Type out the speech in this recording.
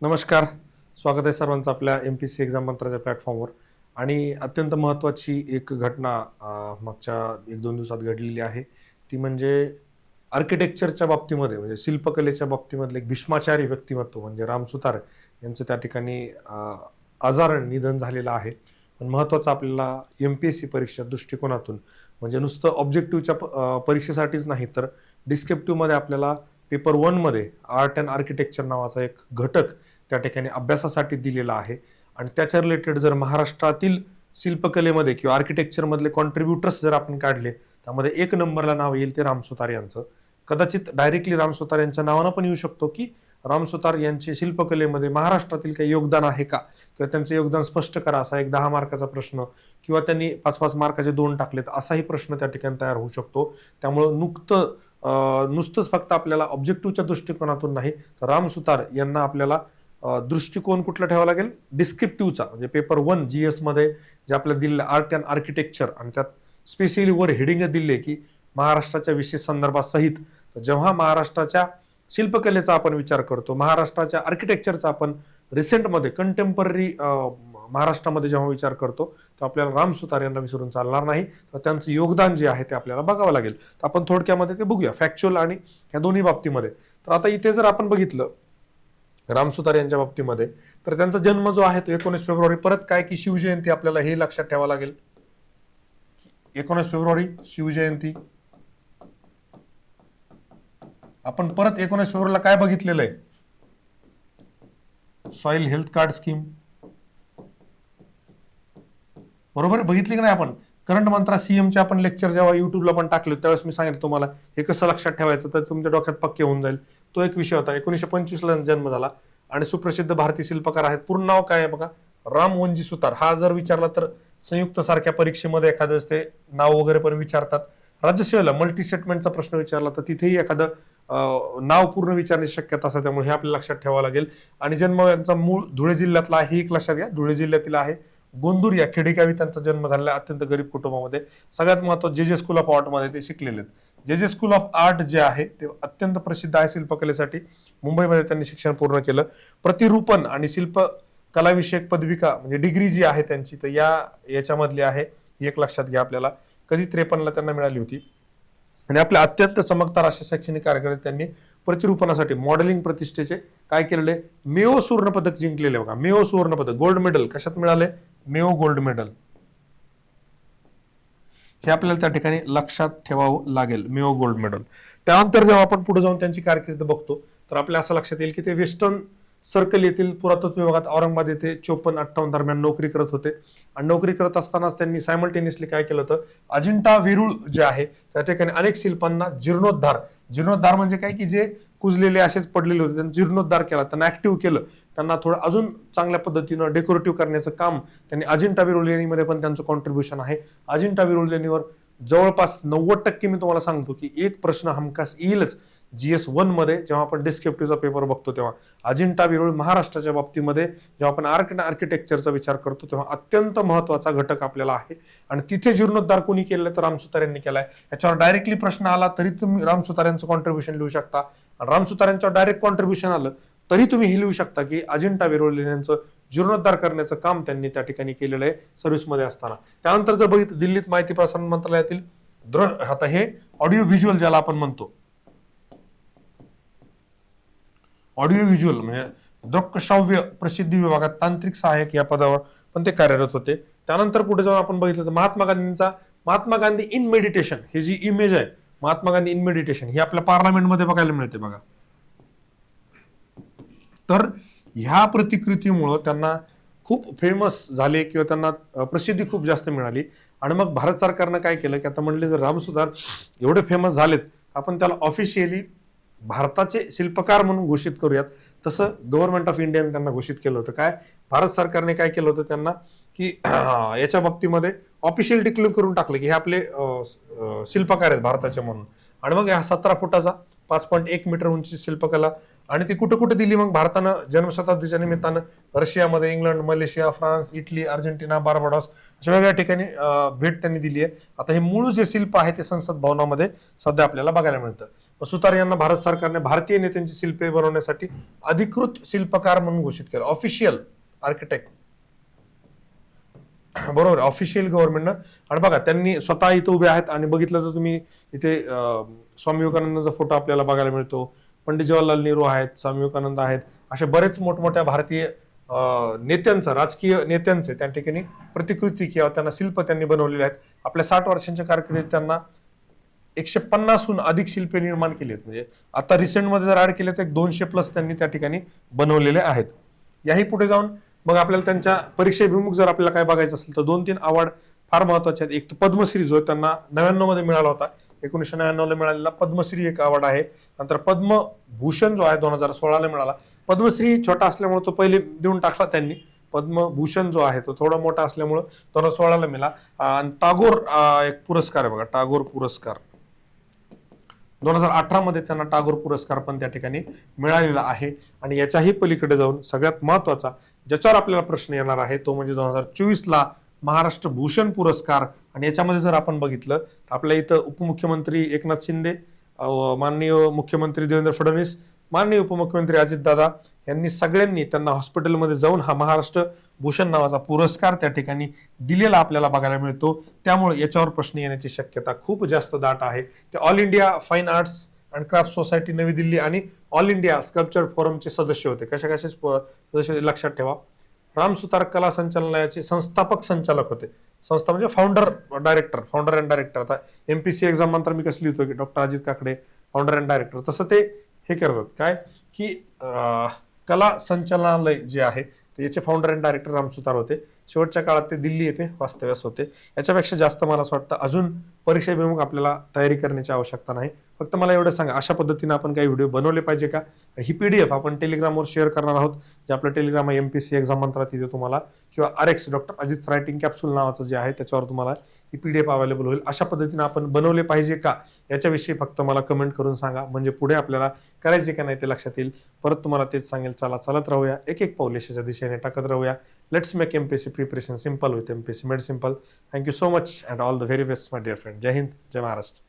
नमस्कार. स्वागत आहे सर्वांचं आपल्या MPSC एक्झाम मंत्राच्या प्लॅटफॉर्मवर. आणि अत्यंत महत्त्वाची एक घटना मागच्या 1-2 दिवसात घडलेली आहे. ती म्हणजे आर्किटेक्चरच्या बाबतीमध्ये, म्हणजे शिल्पकलेच्या बाबतीमधलं एक भीष्माचारी व्यक्तिमत्व म्हणजे राम सुतार यांचं त्या ठिकाणी आजाराने निधन झालेलं आहे. पण महत्त्वाचं आपल्याला MPSC परीक्षा दृष्टिकोनातून, म्हणजे नुसतं ऑब्जेक्टिव्हच्या परीक्षेसाठीच नाही तर डिस्क्रिप्टिव्हमध्ये आपल्याला पेपर 1 मध्ये आर्ट अँड आर्किटेक्चर नावाचा एक घटक त्या ठिकाणी अभ्यासासाठी दिलेला आहे. आणि त्याच्या रिलेटेड जर महाराष्ट्रातील शिल्पकलेमध्ये किंवा आर्किटेक्चरमधले कॉन्ट्रीब्युटर्स जर आपण काढले, त्यामध्ये 1 नंबरला नाव येईल ते राम सुतार यांचं. कदाचित डायरेक्टली राम सुतार यांच्या नावानं पण येऊ शकतो की राम सुतार यांचे शिल्पकलेमध्ये महाराष्ट्रातील काही योगदान आहे का, किंवा त्यांचं योगदान स्पष्ट करा असा एक 10 मार्काचा प्रश्न, किंवा त्यांनी 5-5 मार्काचे 2 टाकलेत असाही प्रश्न त्या ठिकाणी तयार होऊ शकतो. त्यामुळं नुसतंच फक्त आपल्याला ऑब्जेक्टिव्हच्या दृष्टिकोनातून नाही तर राम सुतार यांना आपल्याला दृष्टिकोन कुठला ठेवावा लागेल, डिस्क्रिप्टिव्हचा. म्हणजे पेपर 1 GS मध्ये जे आपल्याला दिलेलं आर्ट अँड आर्किटेक्चर, आणि त्यात स्पेशली वर हेडिंग दिले की महाराष्ट्राच्या विशेष संदर्भासहित. तर जेव्हा महाराष्ट्राच्या शिल्पकलेचा आपण विचार करतो, महाराष्ट्राच्या आर्किटेक्चरचा आपण रिसेंटमध्ये कंटेम्पररी महाराष्ट्रामध्ये जेव्हा विचार करतो, तर आपल्याला राम सुतार यांना विसरून चालणार नाही. तर त्यांचं योगदान जे आहे ते आपल्याला बघावं लागेल. तर आपण थोडक्यामध्ये ते बघूया, फॅक्च्युअल आणि ह्या दोन्ही बाबतीमध्ये. तर आता इथे जर आपण बघितलं राम सुतार यांच्या बाबतीमध्ये, तर त्यांचा जन्म जो आहे तो 19 फेब्रुवारी, परत काय की शिवजयंती आपल्याला हे लक्षात ठेवावं लागेल. 19 फेब्रुवारी शिवजयंती. आपण परत 19 फेब्रुवारीला काय बघितलेलं आहे, सॉइल हेल्थ कार्ड स्कीम. बरोबर बघितली की नाही आपण. करंट मंत्रा CMचे आपण लेक्चर जेव्हा युट्यूबला पण टाकले त्यावेळेस मी सांगितलं तुम्हाला हे कसं लक्षात ठेवायचं, तर तुमच्या डोक्यात पक्के होऊन जाईल. तो एक विषय होता. 1925 ला जन्म झाला आणि सुप्रसिद्ध भारतीय शिल्पकार आहेत. पूर्ण नाव काय आहे बघा, राम वनजी सुतार. हा जर विचारला तर संयुक्त सारख्या परीक्षेमध्ये एखाद्या वेळेस ते नाव वगैरे पण विचारतात. राज्यसेवेला मल्टी स्टेटमेंटचा प्रश्न विचारला तर तिथेही एखादं नाव पूर्ण विचारण्याची शक्यता असते. त्यामुळे हे आपल्याला लक्षात ठेवावं लागेल. आणि जन्म यांचा मूळ धुळे जिल्ह्यातला आहे, एक लक्षात घ्या, धुळे जिल्ह्यातील आहे. गोंदूर या खेडेगावी त्यांचा जन्म झालेला, अत्यंत गरीब कुटुंबामध्ये. सगळ्यात महत्त्वाचं JJ स्कूल ऑफ आर्ट मध्ये ते शिकलेले आहेत. JJ स्कूल ऑफ आर्ट जे आहे ते अत्यंत प्रसिद्ध आहे शिल्पकलेसाठी. मुंबईमध्ये त्यांनी शिक्षण पूर्ण केलं. प्रतिरूपण आणि शिल्पकलाविषयक पदविका म्हणजे डिग्री जी आहे त्यांची, तर याच्यामधली आहे, ही एक लक्षात घ्या आपल्याला. कधी 53 ला त्यांना मिळाली होती. आणि आपल्या अत्यंत चमकदार अशा शैक्षणिक कार्यक्रमात त्यांनी प्रतिरूपणासाठी मॉडेलिंग प्रतिष्ठेचे काय केलेले, मेओ सुवर्ण पदक जिंकलेले बघा. मेओ सुवर्ण पदक, गोल्ड मेडल कशात मिळाले, मेओ गोल्ड मेडल. हे आपल्याला त्या ठिकाणी लक्षात ठेवावं लागेल, मेओ गोल्ड मेडल. त्यानंतर जेव्हा आपण पुढे जाऊन त्यांची कारकीर्द बघतो तर आपल्याला असं लक्षात येईल की ते वेस्टर्न सर्कल येथील पुरातत्व विभागात औरंगाबाद येथे 54-58 दरम्यान नोकरी करत होते. आणि नोकरी करत असतानाच त्यांनी सायमल्टेनियसली काय केलं होतं, अजिंठा वेरूळ जे आहे त्या ठिकाणी अनेक शिल्पांना जीर्णोद्धार म्हणजे काय की जे कुजलेले असेच पडलेले होते त्यांना जीर्णोद्धार केला, त्यांना ऍक्टिव्ह केलं, त्यांना थोडं अजून चांगल्या पद्धतीनं डेकोरेटिव्ह करण्याचं काम त्यांनी अजिंठा वेरूळ लेणीमध्ये पण त्यांचं कॉन्ट्रीब्युशन आहे. अजिंठा वेरूळ लेणीवर जवळपास 90% मी तुम्हाला सांगतो की एक प्रश्न हमखास येईलच GS 1 मध्ये, जेव्हा आपण डिस्क्रिप्टिव्हचा पेपर बघतो तेव्हा. अजिंठा वेरूळ महाराष्ट्राच्या बाबतीमध्ये जेव्हा आपण आर्किटेक्चरचा विचार करतो तेव्हा अत्यंत महत्वाचा घटक आपल्याला आहे. आणि तिथे जीर्णोद्धार कोणी केलं तर राम सुतार यांनी केलाय. याच्यावर डायरेक्टली प्रश्न आला तरी तुम्ही राम सुतार यांचं कॉन्ट्रीब्युशन लिहू शकता. आणि राम सुतार यांच्यावर डायरेक्ट कॉन्ट्रीब्युशन आलं तरी तुम्ही हे लिहू शकता की अजिंठा वेरूळ लेण्यांचं जीर्णोद्धार करण्याचं काम त्यांनी त्या ठिकाणी केलेलं आहे सर्व्हिसमध्ये असताना. त्यानंतर जर बघितलं दिल्लीत माहिती प्रसारण मंत्रालयातील आता हे ऑडिओ व्हिज्युअल ज्याला आपण म्हणतो, ऑडिओ व्हिज्युअल म्हणजे दृकश्राव्य प्रसिद्धी विभागात तांत्रिक सहाय्यक या पदावर पण ते कार्यरत होते. त्यानंतर पुढे जाऊन आपण बघितलं तर महात्मा गांधी इन मेडिटेशन, ही जी इमेज आहे महात्मा गांधी इन मेडिटेशन, ही आपल्या पार्लमेंटमध्ये बघायला मिळते बघा. तर ह्या प्रतिकृतीमुळं त्यांना खूप फेमस झाले किंवा त्यांना प्रसिद्धी खूप जास्त मिळाली. आणि मग भारत सरकारनं काय केलं की आता म्हणले जर राम सुतार एवढे फेमस झालेत आपण त्याला ऑफिशियली भारताचे शिल्पकार म्हणून घोषित करूयात. तसं गव्हर्नमेंट ऑफ इंडियाने त्यांना घोषित केलं होतं. काय भारत सरकारने काय केलं होतं त्यांना की याच्या बाबतीमध्ये ऑफिशियल डिक्लेअर करून टाकलं की हे आपले शिल्पकार आहेत भारताचे म्हणून. आणि मग हा 17 फुटाचा 5.1 मीटर उंची शिल्पकला, आणि ती कुठे कुठे दिली मग भारतानं जन्मशताब्दीच्या निमित्तानं, रशियामध्ये, England, Malaysia, France, Italy, Argentina, Barbados अशा वेगळ्या ठिकाणी भेट त्यांनी दिली आहे. आता हे मूळ जे शिल्प आहे ते संसद भवनामध्ये सध्या आपल्याला बघायला मिळतं. सुतार यांना भारत सरकारने भारतीय नेत्यांची शिल्पे बनवण्यासाठी अधिकृत शिल्पकार म्हणून घोषित केलं, ऑफिशियल आर्किटेक्ट, बरोबर, ऑफिशियल गव्हर्नमेंटनं. आणि बघा त्यांनी स्वतः इथं उभे आहेत आणि बघितलं तर तुम्ही इथे स्वामी विवेकानंदांचा फोटो आपल्याला बघायला मिळतो, पंडित जवाहरलाल नेहरू आहेत, स्वामी विवेकानंद आहेत, असे बरेच मोठमोठ्या भारतीय नेत्यांचं, राजकीय नेत्यांचे त्या ठिकाणी प्रतिकृती किंवा त्यांना शिल्प त्यांनी बनवलेले आहेत. आपल्या 60 वर्षांच्या कारकिर्दीत त्यांना 150हून अधिक शिल्पे निर्माण केली आहेत. म्हणजे आता रिसेंटमध्ये जर ऍड केले तर 200+ त्यांनी त्या ठिकाणी बनवलेले आहेत. याही पुढे जाऊन मग आपल्याला त्यांच्या परीक्षेभिमुख जर आपल्याला काय बघायचं असेल तर 2-3 अवॉर्ड फार महत्वाचे आहेत. एक तर पद्मश्री जो त्यांना 99 मध्ये मिळाला होता, 1999 ला मिळालेला पद्मश्री एक अवॉर्ड आहे. नंतर पद्मभूषण जो आहे 2016 ला मिळाला. पद्मश्री छोटा असल्यामुळे तो पहिले देऊन टाकला त्यांनी. पद्मभूषण जो आहे तो थोडा मोठा असल्यामुळे 2016 ला मिळाला. आणि टागोर एक पुरस्कार आहे बघा, टागोर पुरस्कार 2018 मध्ये त्यांना टागोर पुरस्कार पण त्या ठिकाणी मिळालेला आहे. आणि याच्याही पलीकडे जाऊन सगळ्यात महत्वाचा ज्याच्यावर आपल्याला प्रश्न येणार आहे तो म्हणजे 2024 ला महाराष्ट्र भूषण पुरस्कार. आणि याच्यामध्ये जर आपण बघितलं तर आपल्या इथं उपमुख्यमंत्री एकनाथ शिंदे, माननीय मुख्यमंत्री देवेंद्र फडणवीस, माननीय उपमुख्यमंत्री अजितदादा यांनी सगळ्यांनी त्यांना हॉस्पिटलमध्ये जाऊन हा महाराष्ट्र भूषण नावाचा पुरस्कार त्या ठिकाणी दिलेला आपल्याला बघायला मिळतो. त्यामुळे याच्यावर प्रश्न येण्याची शक्यता खूप जास्त दाट आहे. ते all India fine arts and craft society नवी दिल्ली आणि ऑल इंडिया स्कल्पचर फोरमचे सदस्य होते. कशा सदस्य लक्षात ठेवा. राम सुतार कला संचालनालयाचे संस्थापक संचालक होते. संस्था म्हणजे फाउंडर अँड डायरेक्टर. आता MPSC एक्झाम नंतर मी कसं लिहितो की doctor Ajit Kakade founder and director, तसं ते हे करतात काय की कला संचालनालय जे आहे ते याचे founder and director Ram Sutar होते. शेवटच्या काळात ते दिल्ली येथे वास्तव्यास होते. याच्यापेक्षा जास्त मला असं वाटतं अजून परीक्षेभिमुख आपल्याला तयारी करण्याची आवश्यकता नाही. फक्त मला एवढं सांगा, अशा पद्धतीने आपण काही व्हिडिओ बनवले पाहिजे का? ही PDF आपण टेलिग्रामवर शेअर करणार आहोत. जे आपलं टेलिग्राम आहे MPSC एक्झाम मंत्र, तिथे तुम्हाला किंवा RX doctor Ajit writing capsule नावाचं जे आहे त्याच्यावर तुम्हाला ही PDF अवेलेबल होईल. अशा पद्धतीने आपण बनवले पाहिजे का याच्याविषयी फक्त मला कमेंट करून सांगा, म्हणजे पुढे आपल्याला करायचे का नाही ते लक्षात येईल. परत तुम्हाला तेच सांगेल, चला चालत राहूया, एक एक पाऊल यशाच्या दिशेने टाकत राहूया. Let's make MPSC preparation simple with MPSC made simple. Thank you so much and all the very best my dear friend. जय हिंद, जय महाराष्ट्र.